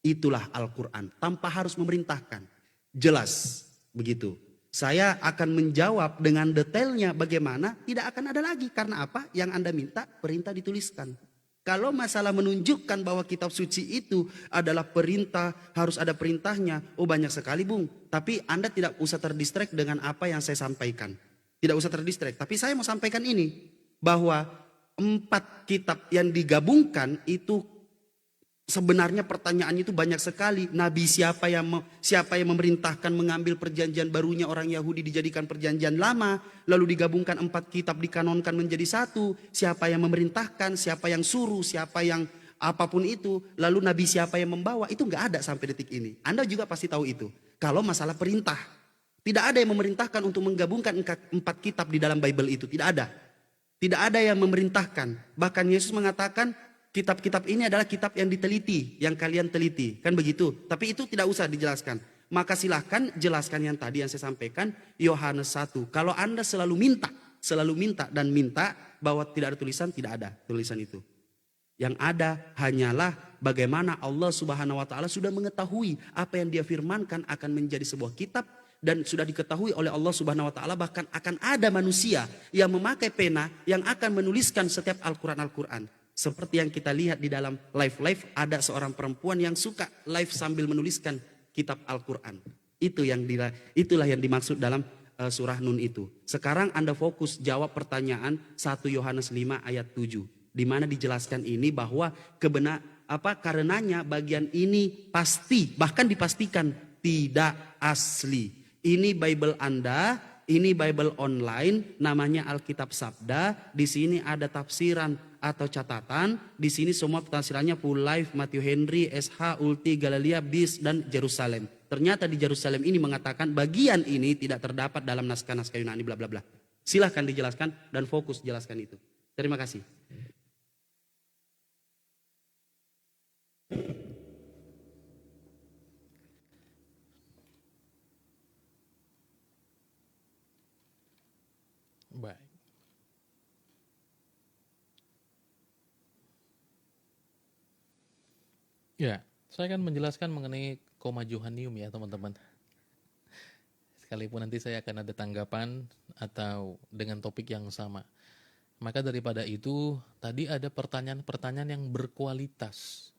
Itulah Al-Quran tanpa harus memerintahkan. Jelas begitu. Saya akan menjawab dengan detailnya bagaimana, tidak akan ada lagi. Karena apa? Yang Anda minta perintah dituliskan. Kalau masalah menunjukkan bahwa kitab suci itu adalah perintah, harus ada perintahnya. Oh banyak sekali Bung. Tapi Anda tidak usah terdistract dengan apa yang saya sampaikan. Tidak usah terdistract. Tapi saya mau sampaikan ini. Bahwa 4 kitab yang digabungkan itu sebenarnya pertanyaannya itu banyak sekali. Nabi siapa yang memerintahkan mengambil perjanjian barunya orang Yahudi dijadikan perjanjian lama. Lalu digabungkan 4 kitab dikanonkan menjadi satu. Siapa yang memerintahkan, siapa yang suruh, siapa yang apapun itu. Lalu Nabi siapa yang membawa, itu gak ada sampai detik ini. Anda juga pasti tahu itu. Kalau masalah perintah, tidak ada yang memerintahkan untuk menggabungkan 4 kitab di dalam Bible itu. Tidak ada. Tidak ada yang memerintahkan. Bahkan Yesus mengatakan, kitab-kitab ini adalah kitab yang diteliti, yang kalian teliti. Kan begitu. Tapi itu tidak usah dijelaskan. Maka silahkan jelaskan yang tadi yang saya sampaikan. Yohanes 1. Kalau Anda selalu minta dan minta bahwa tidak ada tulisan, tidak ada tulisan itu. Yang ada hanyalah bagaimana Allah Subhanahu wa taala sudah mengetahui apa yang dia firmankan akan menjadi sebuah kitab. Dan sudah diketahui oleh Allah Subhanahu wa taala, bahkan akan ada manusia yang memakai pena yang akan menuliskan setiap Al-Quran. Seperti yang kita lihat di dalam live ada seorang perempuan yang suka live sambil menuliskan kitab Al-Quran. Itulah yang dimaksud dalam surah Nun itu. Sekarang Anda fokus jawab pertanyaan 1 Yohanes 5 ayat 7. Di mana dijelaskan ini bahwa karenanya bagian ini pasti, bahkan dipastikan tidak asli. Ini Bible Anda, ini Bible online, namanya Alkitab Sabda. Di sini ada tafsiran atau catatan. Di sini semua tafsirannya Full Life, Matthew Henry, SH, Ulti, Galilea, Bis, dan Jerusalem. Ternyata di Jerusalem ini mengatakan bagian ini tidak terdapat dalam naskah-naskah Yunani bla bla bla. Silahkan dijelaskan dan fokus jelaskan itu. Terima kasih. Baik. Ya, saya akan menjelaskan mengenai koma Johannium ya teman-teman. Sekalipun nanti saya akan ada tanggapan atau dengan topik yang sama. Maka daripada itu, tadi ada pertanyaan-pertanyaan yang berkualitas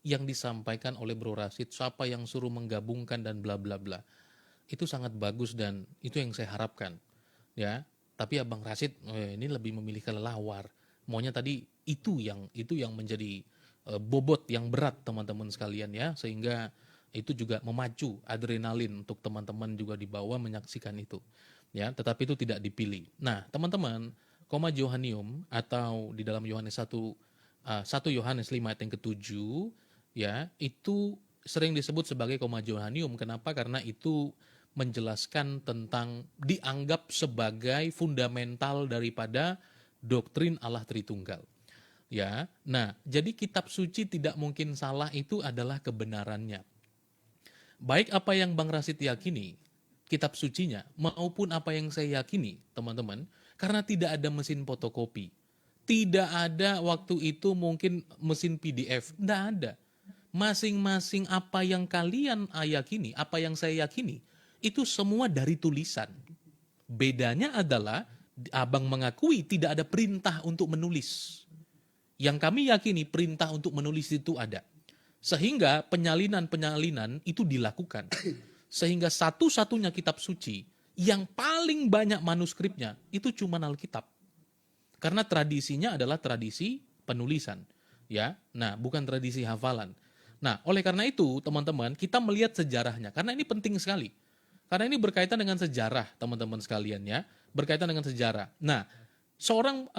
yang disampaikan oleh Bro Rashid, siapa yang suruh menggabungkan dan bla bla bla. Itu sangat bagus dan itu yang saya harapkan. Ya, tapi Abang Rashid ini lebih memilih kelelawar. Maunya tadi itu yang menjadi bobot yang berat teman-teman sekalian ya, sehingga itu juga memacu adrenalin untuk teman-teman juga dibawa menyaksikan itu. Ya, tetapi itu tidak dipilih. Nah, teman-teman, koma Johannium atau di dalam Yohanes 1 Yohanes 5 ayat yang ke-7 ya, itu sering disebut sebagai koma Johannium. Kenapa? Karena itu menjelaskan tentang dianggap sebagai fundamental daripada doktrin Allah Tritunggal. Ya, nah, jadi kitab suci tidak mungkin salah itu adalah kebenarannya. Baik apa yang Bang Rashid yakini, kitab sucinya, maupun apa yang saya yakini, teman-teman, karena tidak ada mesin fotokopi. Tidak ada waktu itu mungkin mesin PDF, tidak ada. Masing-masing apa yang kalian yakini, apa yang saya yakini, itu semua dari tulisan. Bedanya adalah, Abang mengakui tidak ada perintah untuk menulis. Yang kami yakini perintah untuk menulis itu ada. Sehingga penyalinan itu dilakukan. Sehingga satu-satunya kitab suci yang paling banyak manuskripnya itu cuma Alkitab. Karena tradisinya adalah tradisi penulisan. Ya, nah bukan tradisi hafalan. Nah, oleh karena itu teman-teman kita melihat sejarahnya. Karena ini penting sekali. Karena ini berkaitan dengan sejarah teman-teman sekalian ya. Berkaitan dengan sejarah. Nah, seorang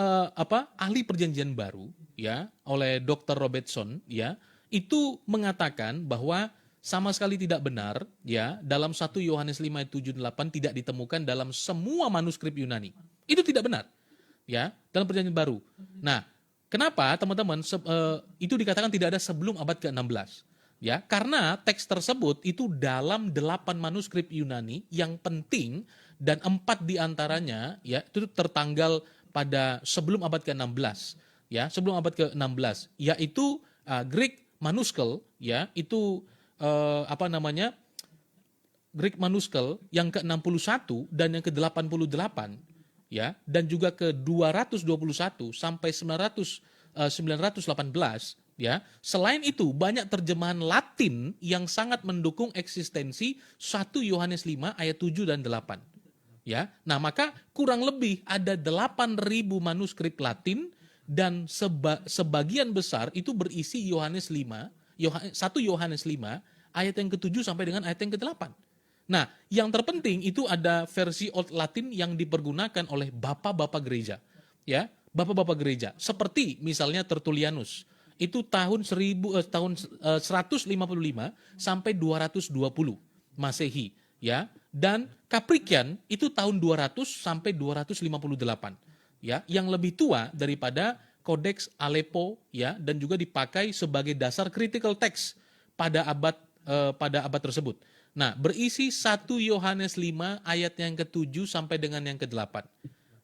ahli perjanjian baru ya oleh Dr. Robertson ya itu mengatakan bahwa sama sekali tidak benar ya dalam 1 Yohanes 5 ayat 7 8 tidak ditemukan dalam semua manuskrip Yunani. Itu tidak benar. Ya, dalam perjanjian baru. Nah, kenapa teman-teman itu dikatakan tidak ada sebelum abad ke-16? Ya, karena teks tersebut itu dalam 8 manuskrip Yunani yang penting dan 4 diantaranya ya itu tertanggal pada sebelum abad ke-16 ya, sebelum abad ke-16 yaitu Greek manuskel ya, itu Greek manuskel yang ke-61 dan yang ke-88 ya, dan juga ke-221 sampai 918 ya. Selain itu banyak terjemahan Latin yang sangat mendukung eksistensi 1 Yohanes 5 ayat 7 dan 8. Ya. Nah, maka kurang lebih ada 8.000 manuskrip Latin dan sebagian besar itu berisi Yohanes 5, 1 Yohanes 5 ayat yang ke-7 sampai dengan ayat yang ke-8. Nah, yang terpenting itu ada versi Old Latin yang dipergunakan oleh bapak-bapak gereja. Ya, bapak-bapak gereja. Seperti misalnya Tertullianus. Itu tahun 155 sampai 220 Masehi, ya. Dan Caprician itu tahun 200 sampai 258, ya, yang lebih tua daripada Codex Aleppo, ya, dan juga dipakai sebagai dasar critical text pada abad tersebut. Nah, berisi 1 Yohanes 5 ayat yang ke-7 sampai dengan yang ke-8.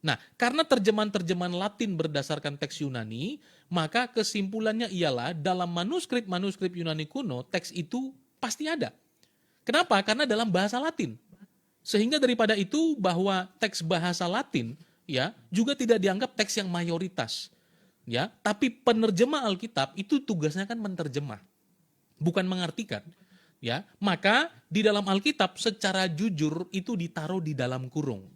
Nah, karena terjemahan-terjemahan Latin berdasarkan teks Yunani, maka kesimpulannya ialah dalam manuskrip-manuskrip Yunani kuno, teks itu pasti ada. Kenapa? Karena dalam bahasa Latin. Sehingga daripada itu bahwa teks bahasa Latin ya juga tidak dianggap teks yang mayoritas. Ya, tapi penerjemah Alkitab itu tugasnya kan menerjemah, bukan mengartikan. Ya, maka di dalam Alkitab secara jujur itu ditaruh di dalam kurung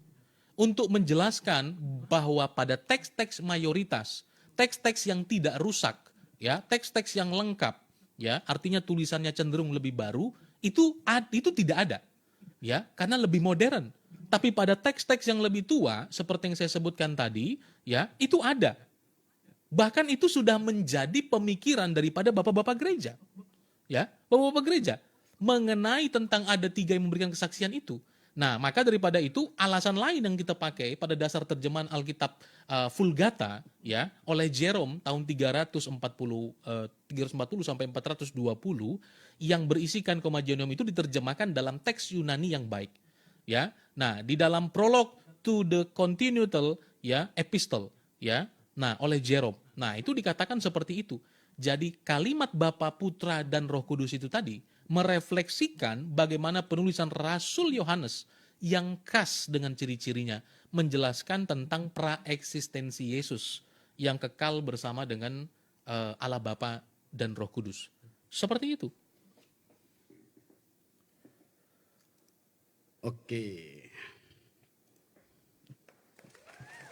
untuk menjelaskan bahwa pada teks-teks mayoritas, teks-teks yang tidak rusak, ya, teks-teks yang lengkap, ya, artinya tulisannya cenderung lebih baru, itu tidak ada, ya, karena lebih modern. Tapi pada teks-teks yang lebih tua, seperti yang saya sebutkan tadi, ya, itu ada. Bahkan itu sudah menjadi pemikiran daripada bapak-bapak gereja. Ya, bapak-bapak gereja mengenai tentang ada 3 yang memberikan kesaksian itu. Nah, maka daripada itu alasan lain yang kita pakai pada dasar terjemahan Alkitab Vulgata ya oleh Jerome tahun 340 sampai 420 yang berisikan Komagenium itu diterjemahkan dalam teks Yunani yang baik. Ya. Nah, di dalam prolog to the continual ya epistle ya. Nah, oleh Jerome. Nah, itu dikatakan seperti itu. Jadi kalimat Bapa, Putra, dan Roh Kudus itu tadi merefleksikan bagaimana penulisan Rasul Yohanes yang khas dengan ciri-cirinya menjelaskan tentang praeksistensi Yesus yang kekal bersama dengan Allah Bapa dan Roh Kudus. Seperti itu. Oke.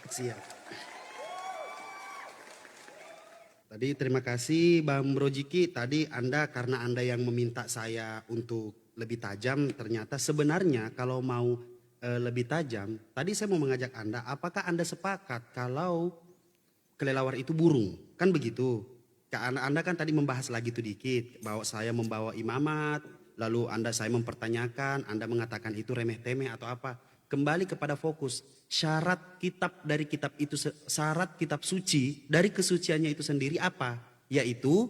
Siap. Tadi terima kasih Bang Brojiki. Tadi karena Anda yang meminta saya untuk lebih tajam, ternyata sebenarnya kalau mau lebih tajam, tadi saya mau mengajak Anda, apakah Anda sepakat kalau kelelawar itu burung? Kan begitu. Anda kan tadi membahas lagi tuh dikit, bahwa saya membawa imamat, lalu saya mempertanyakan, Anda mengatakan itu remeh-temeh atau apa. Kembali kepada fokus, syarat kitab suci dari kesuciannya itu sendiri apa? Yaitu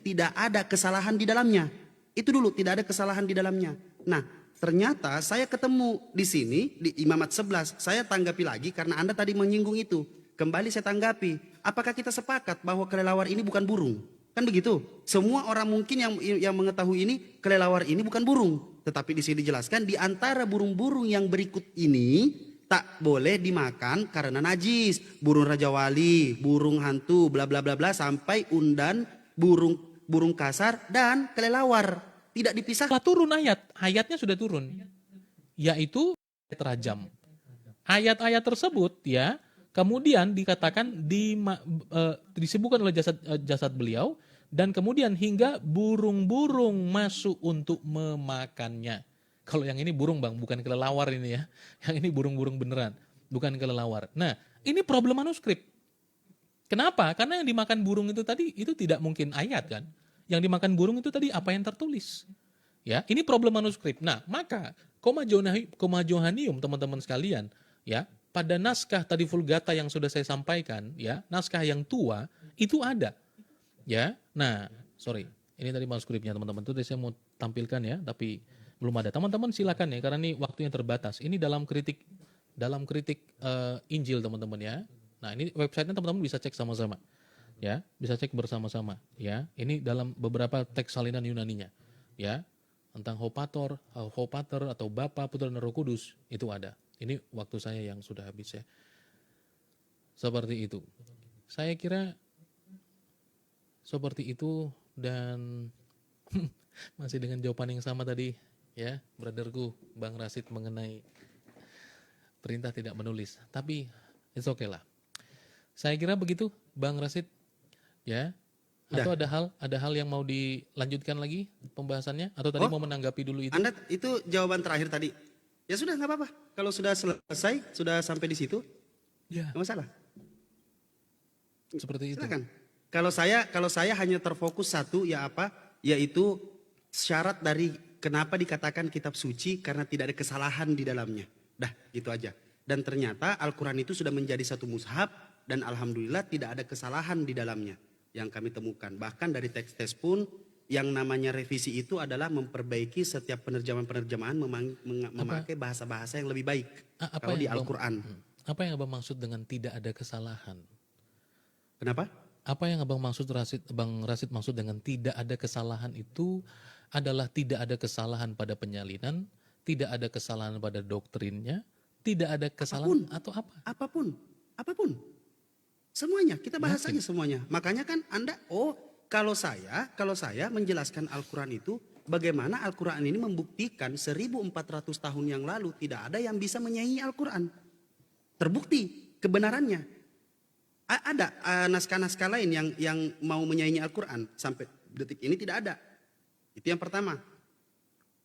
tidak ada kesalahan di dalamnya. Itu dulu, tidak ada kesalahan di dalamnya. Nah, ternyata saya ketemu di sini di Imamat 11, saya tanggapi lagi karena Anda tadi menyinggung itu. Kembali saya tanggapi, apakah kita sepakat bahwa kelelawar ini bukan burung? Kan begitu. Semua orang mungkin yang mengetahui ini kelelawar ini bukan burung. Tetapi di sini dijelaskan di antara burung-burung yang berikut ini tak boleh dimakan karena najis. Burung Raja Wali, burung hantu, bla bla bla bla sampai undan, burung kasar dan kelelawar. Tidak dipisah. Setelah turun ayatnya sudah turun. Yaitu terajam. Ayat-ayat tersebut ya kemudian dikatakan disebutkan oleh jasad beliau dan kemudian hingga burung-burung masuk untuk memakannya. Kalau yang ini burung Bang, bukan kelelawar ini ya. Yang ini burung-burung beneran, bukan kelelawar. Nah, ini problem manuskrip. Kenapa? Karena yang dimakan burung itu tadi itu tidak mungkin ayat kan. Yang dimakan burung itu tadi apa yang tertulis. Ya, ini problem manuskrip. Nah, maka Koma Johanium teman-teman sekalian, ya, pada naskah tadi Vulgata yang sudah saya sampaikan, ya, naskah yang tua itu ada. Ya, nah, sorry, ini tadi manuskripnya teman-teman itu saya mau tampilkan ya, tapi belum ada. Teman-teman silakan ya, karena ini waktunya terbatas. Ini dalam kritik Injil teman-teman ya. Nah, ini websitenya teman-teman bisa cek sama-sama, ya, bisa cek bersama-sama. Ya, ini dalam beberapa teks salinan Yunaninya, ya, tentang Hopator atau Bapa, Putra dan Roh Kudus itu ada. Ini waktu saya yang sudah habis ya. Seperti itu. Saya kira seperti itu dan masih dengan jawaban yang sama tadi ya, brotherku Bang Rasid mengenai perintah tidak menulis. Tapi it's okay lah. Saya kira begitu Bang Rasid ya. Atau ada hal yang mau dilanjutkan lagi pembahasannya atau tadi mau menanggapi dulu itu? Anda itu jawaban terakhir tadi. Ya sudah nggak apa-apa. Kalau sudah selesai, sudah sampai di situ, ya. nggak masalah. Seperti itu. Silakan. Kalau saya hanya terfokus satu ya apa? Yaitu syarat dari kenapa dikatakan kitab suci karena tidak ada kesalahan di dalamnya. Dah, gitu aja. Dan ternyata Al-Quran itu sudah menjadi satu mushaf dan alhamdulillah tidak ada kesalahan di dalamnya yang kami temukan. Bahkan dari teks-teks pun yang namanya revisi itu adalah memperbaiki setiap penerjemahan memakai bahasa-bahasa yang lebih baik. Kalau di Al-Quran. Apa yang Abang maksud dengan tidak ada kesalahan? Kenapa? Apa yang Bang Rasid maksud dengan tidak ada kesalahan itu adalah tidak ada kesalahan pada penyalinan, tidak ada kesalahan pada doktrinnya, tidak ada kesalahan atau apa? Apapun. Semuanya, kita bahas aja semuanya. Makanya kan Anda, kalau saya menjelaskan Al-Quran itu, bagaimana Al-Quran ini membuktikan 1400 tahun yang lalu tidak ada yang bisa menyaingi Al-Quran. Terbukti kebenarannya. Ada naskah-naskah lain yang mau menyaingi Al-Quran. Sampai detik ini tidak ada. Itu yang pertama.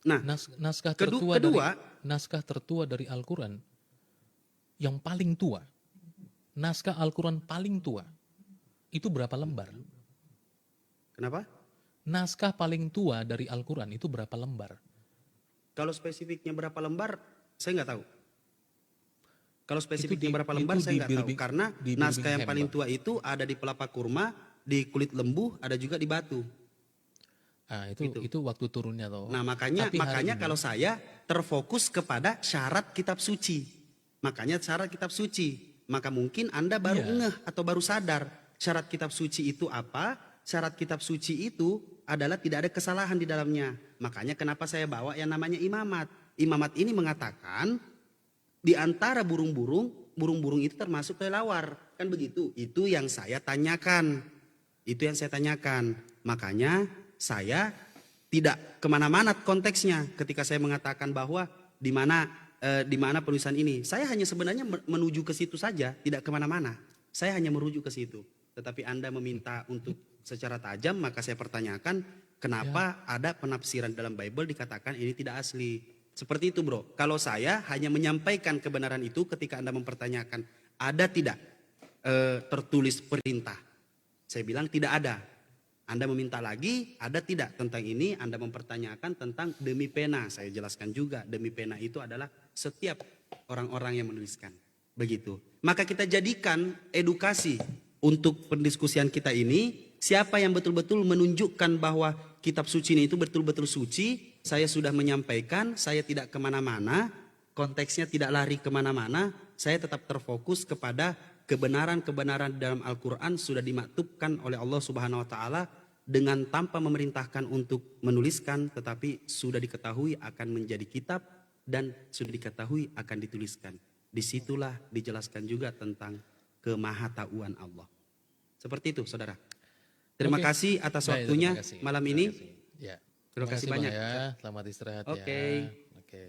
Nah, Naskah kedua, tertua dari Al-Quran yang paling tua, naskah Al-Quran paling tua itu berapa lembar? kenapa? Naskah paling tua dari Al-Quran itu berapa lembar? Kalau spesifiknya berapa lembar, saya nggak tahu. Kalau spesifiknya Itu di- berapa lembar, itu saya di nggak tahu. Birmingham- Karena di naskah yang Birmingham, paling Bang. tua itu ada di pelapa kurma, di kulit lembu, ada juga di batu. Ah, itu waktu turunnya toh. Nah makanya Tapi hari ini- kalau saya terfokus kepada syarat kitab suci. Makanya syarat kitab suci. Maka mungkin Anda baru Iya. ngeh atau baru sadar syarat kitab suci itu apa. Syarat kitab suci itu adalah tidak ada kesalahan di dalamnya. Makanya kenapa saya bawa yang namanya imamat. Imamat ini mengatakan di antara burung-burung itu termasuk kelelawar. Kan begitu. Itu yang saya tanyakan. Makanya saya tidak kemana-mana konteksnya ketika saya mengatakan bahwa di mana penulisan ini. Saya hanya sebenarnya menuju ke situ saja, tidak kemana-mana. Saya hanya merujuk ke situ. Tetapi Anda meminta untuk secara tajam, maka saya pertanyakan kenapa ada penafsiran dalam Bible dikatakan ini tidak asli. Seperti itu bro. Kalau saya hanya menyampaikan kebenaran itu ketika Anda mempertanyakan ada tidak tertulis perintah. Saya bilang tidak ada. Anda meminta lagi, ada tidak tentang ini? Anda mempertanyakan tentang demi pena. Saya jelaskan juga, demi pena itu adalah setiap orang-orang yang menuliskan. Begitu. Maka kita jadikan edukasi untuk pendiskusian kita ini. Siapa yang betul-betul menunjukkan bahwa kitab suci ini itu betul-betul suci. Saya sudah menyampaikan, saya tidak kemana-mana. Konteksnya tidak lari kemana-mana. Saya tetap terfokus kepada kebenaran-kebenaran dalam Al-Quran sudah dimaktubkan oleh Allah Subhanahu Wa Taala dengan tanpa memerintahkan untuk menuliskan, tetapi sudah diketahui akan menjadi kitab dan sudah diketahui akan dituliskan. Disitulah dijelaskan juga tentang kemahatauan Allah. Seperti itu, saudara. Terima Oke. kasih atas Baik, waktunya terima kasih. malam Terima ini. kasih. Ya. Terima kasih Bang, banyak. ya. Selamat istirahat Oke. ya. Oke.